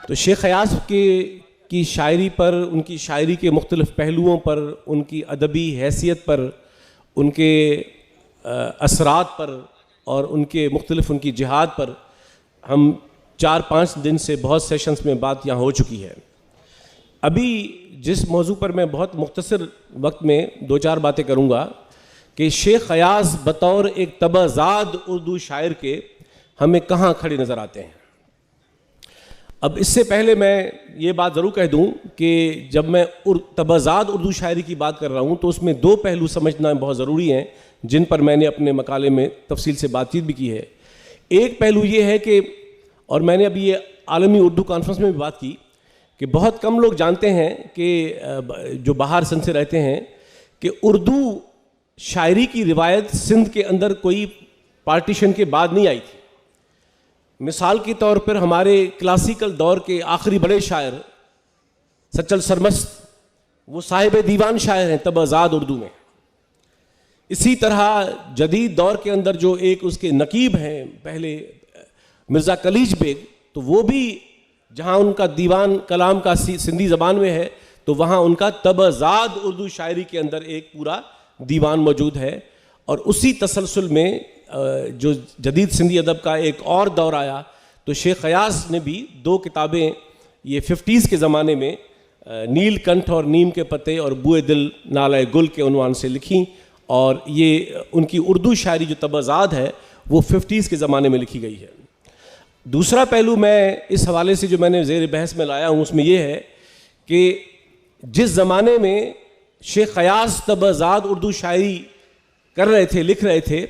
تو شیخ ایاز کی شاعری پر، ان کی شاعری کے مختلف پہلوؤں پر، ان کی ادبی حیثیت پر، ان کے اثرات پر اور ان کے مختلف ان کی جہاد پر ہم 4-5 دن سے بہت سیشنز میں بات یہاں ہو چکی ہے۔ ابھی جس موضوع پر میں بہت مختصر وقت میں 2-4 باتیں کروں گا کہ شیخ ایاز بطور ایک طبع زاد اردو شاعر کے ہمیں کہاں کھڑے نظر آتے ہیں۔ اب اس سے پہلے میں یہ بات ضرور کہہ دوں کہ جب میں طبع زاد اردو شاعری کی بات کر رہا ہوں تو اس میں 2 پہلو سمجھنا بہت ضروری ہیں جن پر میں نے اپنے مقالے میں تفصیل سے بات چیت بھی کی ہے۔ ایک پہلو یہ ہے کہ، اور میں نے ابھی یہ عالمی اردو کانفرنس میں بھی بات کی، کہ بہت کم لوگ جانتے ہیں کہ جو باہر سندھ سے رہتے ہیں کہ اردو شاعری کی روایت سندھ کے اندر کوئی پارٹیشن کے بعد نہیں آئی تھی۔ مثال کے طور پر ہمارے کلاسیکل دور کے آخری بڑے شاعر سچل سرمست، وہ صاحب دیوان شاعر ہیں طبع زاد اردو میں۔ اسی طرح جدید دور کے اندر جو ایک اس کے نقیب ہیں پہلے مرزا کلیج بیگ، تو وہ بھی جہاں ان کا دیوان کلام کا سندھی زبان میں ہے تو وہاں ان کا طبع زاد اردو شاعری کے اندر ایک پورا دیوان موجود ہے۔ اور اسی تسلسل میں جو جدید سندھی ادب کا ایک اور دور آیا تو شیخ ایاز نے بھی 2 کتابیں یہ 50s کے زمانے میں نیل کنٹھ اور نیم کے پتے اور بوئے دل نالہ گل کے عنوان سے لکھیں، اور یہ ان کی اردو شاعری جو طبع زاد ہے وہ 50s کے زمانے میں لکھی گئی ہے۔ دوسرا پہلو میں اس حوالے سے جو میں نے زیر بحث میں لایا ہوں اس میں یہ ہے کہ جس زمانے میں شیخ ایاز طبع زاد اردو شاعری کر رہے تھے، لکھ رہے تھے،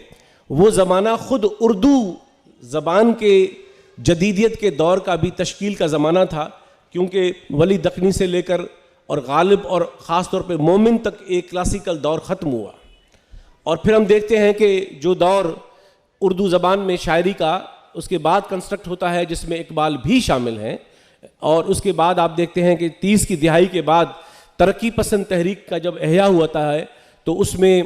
وہ زمانہ خود اردو زبان کے جدیدیت کے دور کا بھی تشکیل کا زمانہ تھا، کیونکہ ولی دکنی سے لے کر اور غالب اور خاص طور پہ مومن تک ایک کلاسیکل دور ختم ہوا۔ اور پھر ہم دیکھتے ہیں کہ جو دور اردو زبان میں شاعری کا اس کے بعد کنسٹرکٹ ہوتا ہے جس میں اقبال بھی شامل ہیں، اور اس کے بعد آپ دیکھتے ہیں کہ 30 کی دہائی کے بعد ترقی پسند تحریک کا جب احیاء ہوتا ہے تو اس میں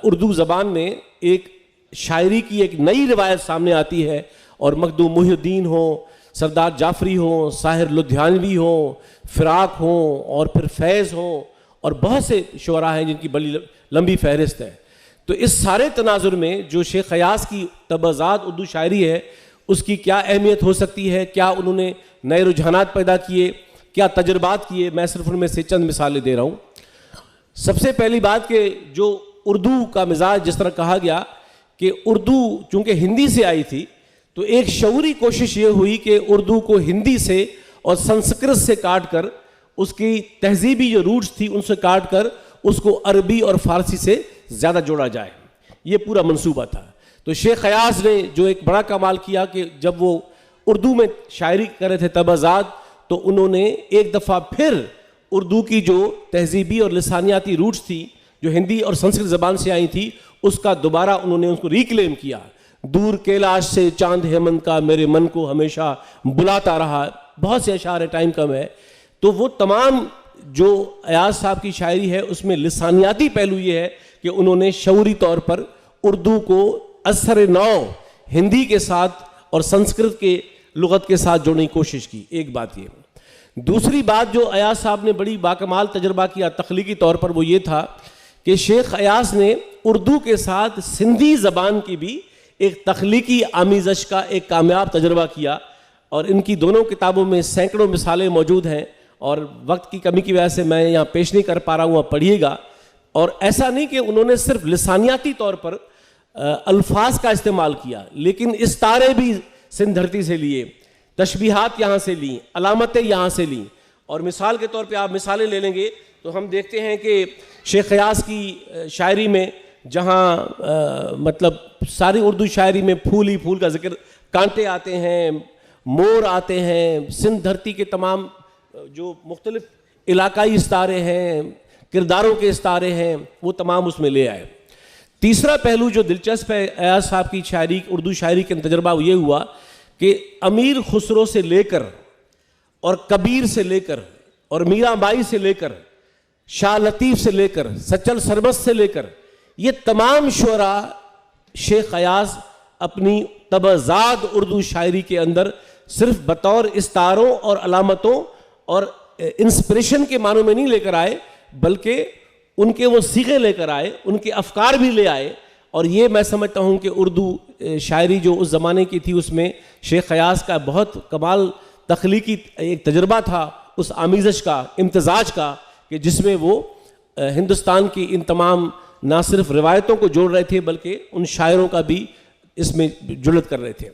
اردو زبان میں ایک شاعری کی ایک نئی روایت سامنے آتی ہے، اور مخدوم محی الدین ہوں، سردار جعفری ہوں، ساحر لدھیانوی ہوں، فراق ہوں، اور پھر فیض ہوں، اور بہت سے شعراء ہیں جن کی بڑی لمبی فہرست ہے۔ تو اس سارے تناظر میں جو شیخ ایاز کی طبع زاد اردو شاعری ہے اس کی کیا اہمیت ہو سکتی ہے، کیا انہوں نے نئے رجحانات پیدا کیے، کیا تجربات کیے، میں صرف ان میں سے چند مثالیں دے رہا ہوں۔ سب سے پہلی بات کہ جو اردو کا مزاج جس طرح کہا گیا کہ اردو چونکہ ہندی سے آئی تھی تو ایک شعوری کوشش یہ ہوئی کہ اردو کو ہندی سے اور سنسکرت سے کاٹ کر اس کی تہذیبی جو روٹس تھی ان سے کاٹ کر اس کو عربی اور فارسی سے زیادہ جوڑا جائے، یہ پورا منصوبہ تھا۔ تو شیخ ایاز نے جو ایک بڑا کمال کیا کہ جب وہ اردو میں شاعری کر رہے تھے طبع زاد تو انہوں نے ایک دفعہ پھر اردو کی جو تہذیبی اور لسانیاتی روٹس تھی جو ہندی اور سنسکرت زبان سے آئی تھی اس کا دوبارہ انہوں نے اس کو ریکلیم کیا۔ دور کیلاش سے چاند ہیمنت کا میرے من کو ہمیشہ بلاتا رہا، بہت سے اشعار، ٹائم کم ہے۔ تو وہ تمام جو ایاز صاحب کی شاعری ہے اس میں لسانیاتی پہلو یہ ہے کہ انہوں نے شعوری طور پر اردو کو اثر نو ہندی کے ساتھ اور سنسکرت کے لغت کے ساتھ جوڑنے کی کوشش کی۔ ایک بات یہ۔ دوسری بات جو ایاز صاحب نے بڑی باکمال تجربہ کیا تخلیقی طور پر وہ یہ تھا کہ شیخ ایاز نے اردو کے ساتھ سندھی زبان کی بھی ایک تخلیقی آمیزش کا ایک کامیاب تجربہ کیا، اور ان کی دونوں کتابوں میں سینکڑوں مثالیں موجود ہیں، اور وقت کی کمی کی وجہ سے میں یہاں پیش نہیں کر پا رہا ہوں، آپ پڑھیے گا۔ اور ایسا نہیں کہ انہوں نے صرف لسانیاتی طور پر الفاظ کا استعمال کیا، لیکن استعارے بھی سندھ دھرتی سے لیے، تشبیہات یہاں سے لیں، علامتیں یہاں سے لیں۔ اور مثال کے طور پہ آپ مثالیں لے لیں گے تو ہم دیکھتے ہیں کہ شیخ ایاز کی شاعری میں جہاں مطلب ساری اردو شاعری میں پھول ہی پھول کا ذکر، کانٹے آتے ہیں، مور آتے ہیں، سندھ دھرتی کے تمام جو مختلف علاقائی استعارے ہیں، کرداروں کے استعارے ہیں، وہ تمام اس میں لے آئے۔ تیسرا پہلو جو دلچسپ ہے ایاز صاحب کی شاعری، اردو شاعری کے تجربہ وہ یہ ہوا کہ امیر خسرو سے لے کر اور کبیر سے لے کر اور میرا بائی سے لے کر شاہ لطیف سے لے کر سچل سرمست سے لے کر یہ تمام شعراء شیخ ایاز اپنی طبع زاد اردو شاعری کے اندر صرف بطور استعاروں اور علامتوں اور انسپریشن کے معنوں میں نہیں لے کر آئے، بلکہ ان کے وہ صیغے لے کر آئے، ان کے افکار بھی لے آئے. اور یہ میں سمجھتا ہوں کہ اردو شاعری جو اس زمانے کی تھی اس میں شیخ خیاض کا بہت کمال تخلیقی ایک تجربہ تھا، اس آمیزش کا، امتزاج کا، کہ جس میں وہ ہندوستان کی ان تمام نہ صرف روایتوں کو جوڑ رہے تھے بلکہ ان شاعروں کا بھی اس میں جلد کر رہے تھے.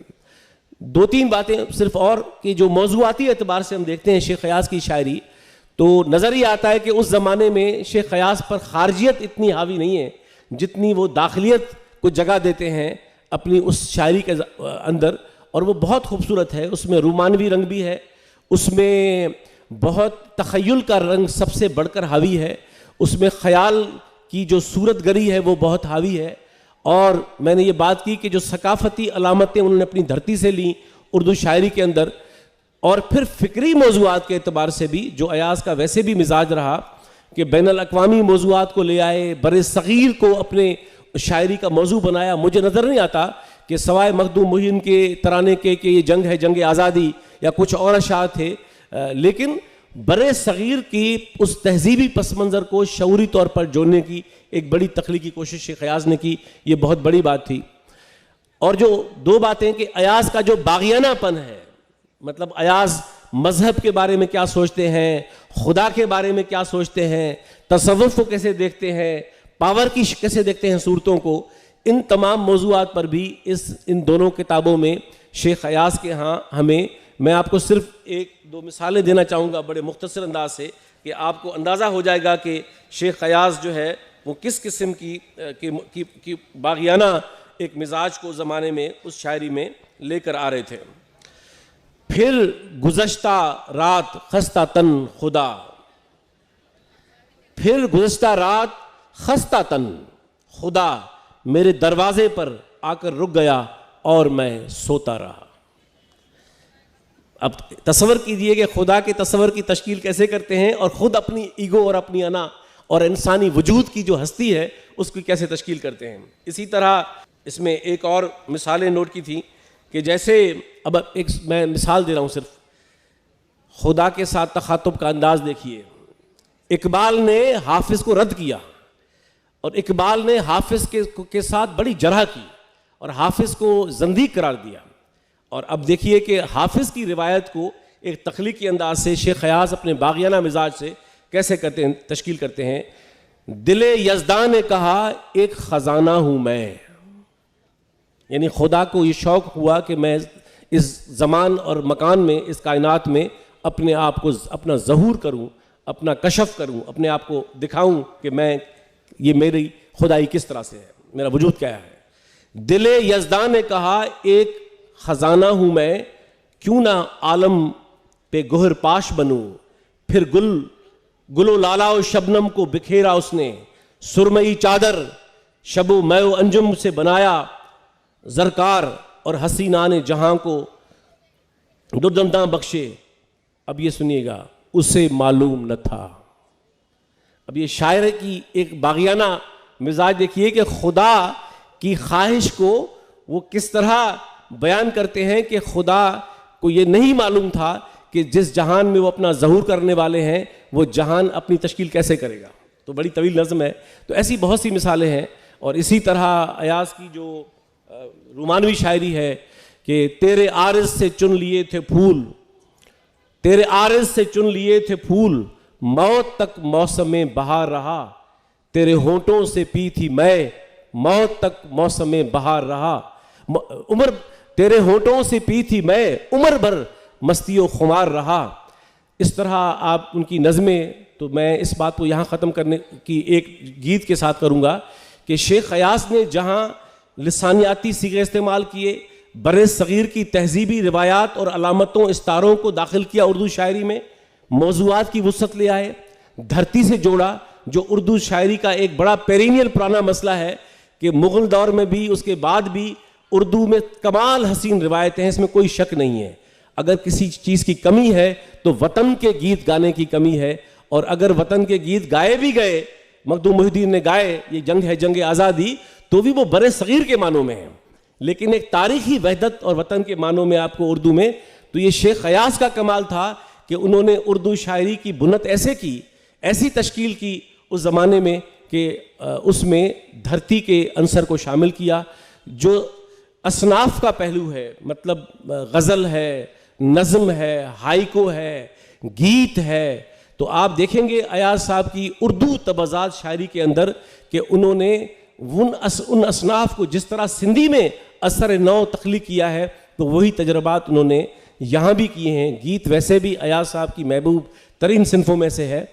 دو تین باتیں صرف اور کہ جو موضوعاتی اعتبار سے ہم دیکھتے ہیں شیخ خیاض کی شاعری تو نظر ہی آتا ہے کہ اس زمانے میں شیخ خیاض پر خارجیت اتنی حاوی نہیں ہے جتنی وہ داخلیت کو جگہ دیتے ہیں اپنی اس شاعری کے اندر، اور وہ بہت خوبصورت ہے. اس میں رومانوی رنگ بھی ہے، اس میں بہت تخیل کا رنگ سب سے بڑھ کر حاوی ہے، اس میں خیال کی جو صورت گری ہے وہ بہت حاوی ہے. اور میں نے یہ بات کی کہ جو ثقافتی علامتیں انہوں نے اپنی دھرتی سے لیں اردو شاعری کے اندر، اور پھر فکری موضوعات کے اعتبار سے بھی جو ایاز کا ویسے بھی مزاج رہا کہ بین الاقوامی موضوعات کو لے آئے، بر صغیر کو اپنے شاعری کا موضوع بنایا. مجھے نظر نہیں آتا کہ سوائے مخدوم محی کے ترانے کے کہ یہ جنگ ہے، جنگ آزادی یا کچھ اور اشعار تھے، لیکن بر صغیر کی اس تہذیبی پس منظر کو شعوری طور پر جوڑنے کی ایک بڑی تخلیقی کوشش شیخ خیاض نے کی. یہ بہت بڑی بات تھی. اور جو دو باتیں کہ ایاز کا جو باغیانہ پن ہے، مطلب ایاز مذہب کے بارے میں کیا سوچتے ہیں، خدا کے بارے میں کیا سوچتے ہیں، تصوف کو کیسے دیکھتے ہیں، پاور کی کیسے دیکھتے ہیں صورتوں کو، ان تمام موضوعات پر بھی ان دونوں کتابوں میں شیخ خیاض کے ہاں ہمیں، میں آپ کو صرف ایک دو مثالیں دینا چاہوں گا بڑے مختصر انداز سے کہ آپ کو اندازہ ہو جائے گا کہ شیخ خیاض جو ہے وہ کس قسم کی باغیانہ ایک مزاج کو زمانے میں اس شاعری میں لے کر آ رہے تھے. پھر گزشتہ رات خستہ تن خدا، پھر گزشتہ رات خستہ تن خدا میرے دروازے پر آ کر رک گیا اور میں سوتا رہا. اب تصور کیجئے کہ خدا کے تصور کی تشکیل کیسے کرتے ہیں اور خود اپنی ایگو اور اپنی انا اور انسانی وجود کی جو ہستی ہے اس کی کیسے تشکیل کرتے ہیں. اسی طرح اس میں ایک اور مثالیں نوٹ کی تھیں کہ جیسے اب ایک میں مثال دے رہا ہوں صرف، خدا کے ساتھ تخاطب کا انداز دیکھیے. اقبال نے حافظ کو رد کیا اور اقبال نے حافظ کے ساتھ بڑی جرح کی اور حافظ کو زندیق قرار دیا. اور اب دیکھیے کہ حافظ کی روایت کو ایک تخلیقی انداز سے شیخ خیاض اپنے باغیانہ مزاج سے کیسے کرتے ہیں، تشکیل کرتے ہیں. دل یزداں نے کہا ایک خزانہ ہوں میں، یعنی خدا کو یہ شوق ہوا کہ میں اس زمان اور مکان میں، اس کائنات میں اپنے آپ کو اپنا ظہور کروں، اپنا کشف کروں، اپنے آپ کو دکھاؤں کہ میں یہ میری خدائی کس طرح سے ہے، میرا وجود کیا ہے. دل یزداں نے کہا ایک خزانہ ہوں میں، کیوں نہ عالم پہ گہر پاش بنوں. پھر گل و لالا و شبنم کو بکھیرا اس نے، سرمئی چادر شب و میں و انجم سے بنایا زرکار، اور حسینان جہاں کو درداں بخشے. اب یہ سنیے گا، اسے معلوم نہ تھا. اب یہ شاعر کی ایک باغیانہ مزاج دیکھیے کہ خدا کی خواہش کو وہ کس طرح بیان کرتے ہیں کہ خدا کو یہ نہیں معلوم تھا کہ جس جہان میں وہ اپنا ظہور کرنے والے ہیں وہ جہان اپنی تشکیل کیسے کرے گا. تو بڑی طویل نظم ہے. تو ایسی بہت سی مثالیں ہیں. اور اسی طرح ایاز کی جو رومانوی شاعری ہے کہ تیرے عارض سے چن لیے تھے پھول، تیرے عارض سے چن لیے تھے پھول، موت تک موسم بہار رہا. تیرے ہونٹوں سے پی تھی میں، موت تک موسم بہار رہا. عمر تیرے ہونٹوں سے پی تھی میں، عمر بھر مستی و خمار رہا. اس طرح آپ ان کی نظمیں، تو میں اس بات کو یہاں ختم کرنے کی ایک گیت کے ساتھ کروں گا کہ شیخ خیاض نے جہاں لسانیاتی صیغے استعمال کیے، بر صغیر کی تہذیبی روایات اور علامتوں استعاروں کو داخل کیا اردو شاعری میں، موضوعات کی وسعت لے آئے، دھرتی سے جوڑا، جو اردو شاعری کا ایک بڑا پیرینیل پرانا مسئلہ ہے کہ مغل دور میں بھی اس کے بعد بھی اردو میں کمال حسین روایتیں ہیں، اس میں کوئی شک نہیں ہے. اگر کسی چیز کی کمی ہے تو وطن کے گیت گانے کی کمی ہے. اور اگر وطن کے گیت گائے بھی گئے، مخدوم محی الدین نے گائے یہ جنگ ہے، جنگ آزادی، تو بھی وہ بر صغیر کے معنوں میں ہیں. لیکن ایک تاریخی وحدت اور وطن کے معنوں میں آپ کو اردو میں تو یہ شیخ ایاز کا کمال تھا کہ انہوں نے اردو شاعری کی بنت ایسے کی، ایسی تشکیل کی اس زمانے میں کہ اس میں دھرتی کے عنصر کو شامل کیا. جو اصناف کا پہلو ہے، مطلب غزل ہے، نظم ہے، ہائیکو ہے، گیت ہے، تو آپ دیکھیں گے ایاز صاحب کی اردو تبضات شاعری کے اندر کہ انہوں نے ان اصناف کو جس طرح سندھی میں اثر نو تخلیق کیا ہے تو وہی تجربات انہوں نے یہاں بھی کیے ہیں. گیت ویسے بھی ایاز صاحب کی محبوب ترین صنفوں میں سے ہے.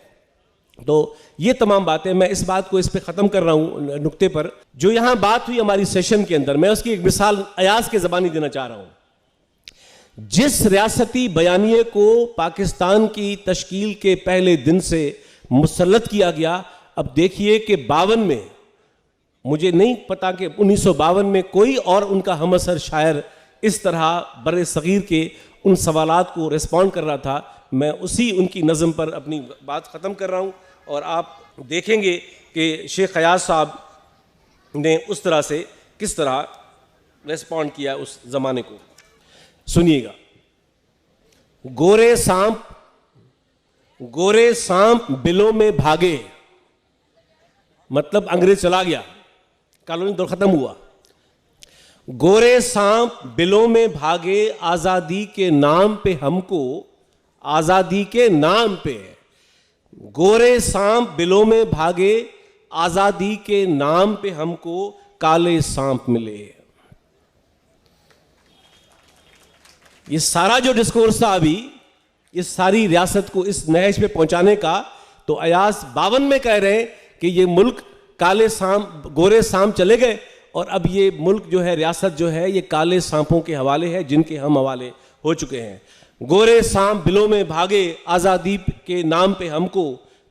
تو یہ تمام باتیں، میں اس بات کو اس پہ ختم کر رہا ہوں نقطے پر. جو یہاں بات ہوئی ہماری سیشن کے اندر، میں اس کی ایک مثال ایاز کے زبانی دینا چاہ رہا ہوں. جس ریاستی بیانیے کو پاکستان کی تشکیل کے پہلے دن سے مسلط کیا گیا، اب دیکھیے کہ 52 میں، مجھے نہیں پتا کہ 1952 میں کوئی اور ان کا ہم اثر شاعر اس طرح بر صغیر کے ان سوالات کو ریسپونڈ کر رہا تھا. میں اسی ان کی نظم پر اپنی بات ختم کر رہا ہوں، اور آپ دیکھیں گے کہ شیخ ایاز صاحب نے اس طرح سے کس طرح ریسپونڈ کیا اس زمانے کو. سنیے گا. گورے سانپ بلوں میں بھاگے، مطلب انگریز چلا گیا، کالونی دور ختم ہوا. گورے سانپ بلوں میں بھاگے، آزادی کے نام پہ ہم کو، آزادی کے نام پہ. گورے سانپ بلوں میں بھاگے، آزادی کے نام پہ ہم کو کالے سانپ ملے. یہ سارا جو ڈسکورس تھا ابھی، اس ساری ریاست کو اس نہج پہ پہنچانے کا، تو ایاز 52 میں کہہ رہے ہیں کہ یہ ملک کالے سانپ، گورے سانپ چلے گئے، اور اب یہ ملک جو ہے، ریاست جو ہے، یہ کالے سانپوں کے حوالے ہے جن کے ہم حوالے ہو چکے ہیں. گورے سانپ بلوں میں بھاگے، آزادی کے نام پہ ہم کو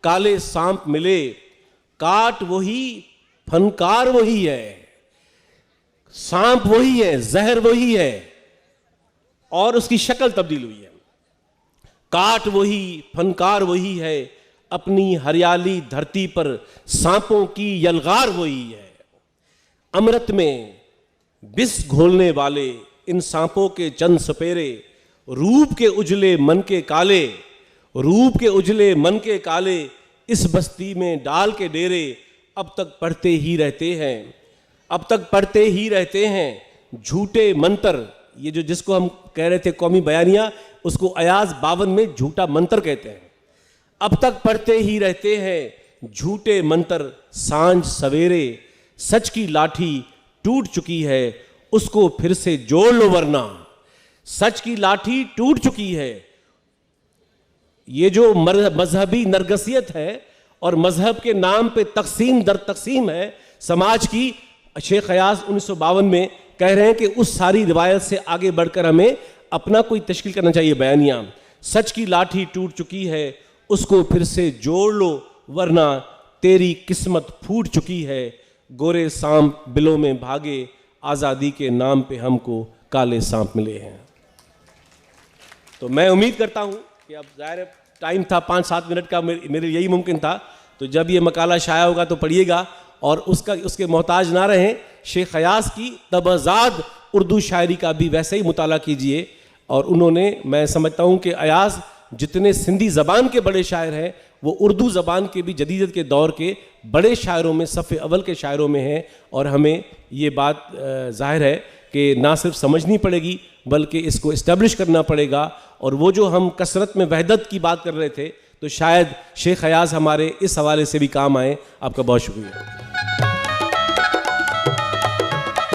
کالے سانپ ملے. کاٹ وہی، فنکار وہی ہے، سانپ وہی ہے، زہر وہی ہے، اور اس کی شکل تبدیل ہوئی ہے. کاٹ وہی، فنکار وہی ہے، اپنی ہریالی دھرتی پر سانپوں کی یلغار وہی ہے. امرت میں بس گھولنے والے ان سانپوں کے چند سپیرے، روپ کے اجلے من کے کالے، روپ کے اجلے من کے کالے، اس بستی میں ڈال کے ڈیرے، اب تک پڑھتے ہی رہتے ہیں، اب تک پڑھتے ہی رہتے ہیں جھوٹے منتر. یہ جو جس کو ہم کہہ رہے تھے قومی بیانیہ، اس کو ایاز 52 میں جھوٹا منتر کہتے ہیں. اب تک پڑھتے ہی رہتے ہیں جھوٹے منتر، سانج سویرے، سچ کی لاٹھی ٹوٹ چکی ہے، اس کو پھر سے جوڑ لو ورنہ. سچ کی لاٹھی ٹوٹ چکی ہے. یہ جو مذہبی نرگسیت ہے اور مذہب کے نام پہ تقسیم در تقسیم ہے سماج کی، شیخ ایاز 1952 میں کہہ رہے ہیں کہ اس ساری روایت سے آگے بڑھ کر ہمیں اپنا کوئی تشکیل کرنا چاہیے بیانیہ. سچ کی لاٹھی ٹوٹ چکی ہے، اس کو پھر سے جوڑ لو ورنہ تیری قسمت پھوٹ چکی ہے. گورے سانپ بلوں میں بھاگے، آزادی کے نام پہ ہم کو کالے سانپ ملے ہیں. تو میں امید کرتا ہوں کہ اب ظاہر ٹائم تھا 5-7 منٹ کا، میرے یہی ممکن تھا، تو جب یہ مقالہ شائع ہوگا تو پڑھیے گا اور اس کے محتاج نہ رہیں. شیخ ایاز کی تبضات اردو شاعری کا بھی ویسے ہی مطالعہ کیجئے. اور انہوں نے، میں سمجھتا ہوں کہ ایاز جتنے سندھی زبان کے بڑے شاعر ہیں، وہ اردو زبان کے بھی جدیدت کے دور کے بڑے شاعروں میں، صف اول کے شاعروں میں ہیں. اور ہمیں یہ بات ظاہر ہے کہ نہ صرف سمجھنی پڑے گی بلکہ اس کو اسٹیبلش کرنا پڑے گا. اور وہ جو ہم کثرت میں وحدت کی بات کر رہے تھے، تو شاید شیخ ایاز ہمارے اس حوالے سے بھی کام آئیں. آپ کا بہت شکریہ.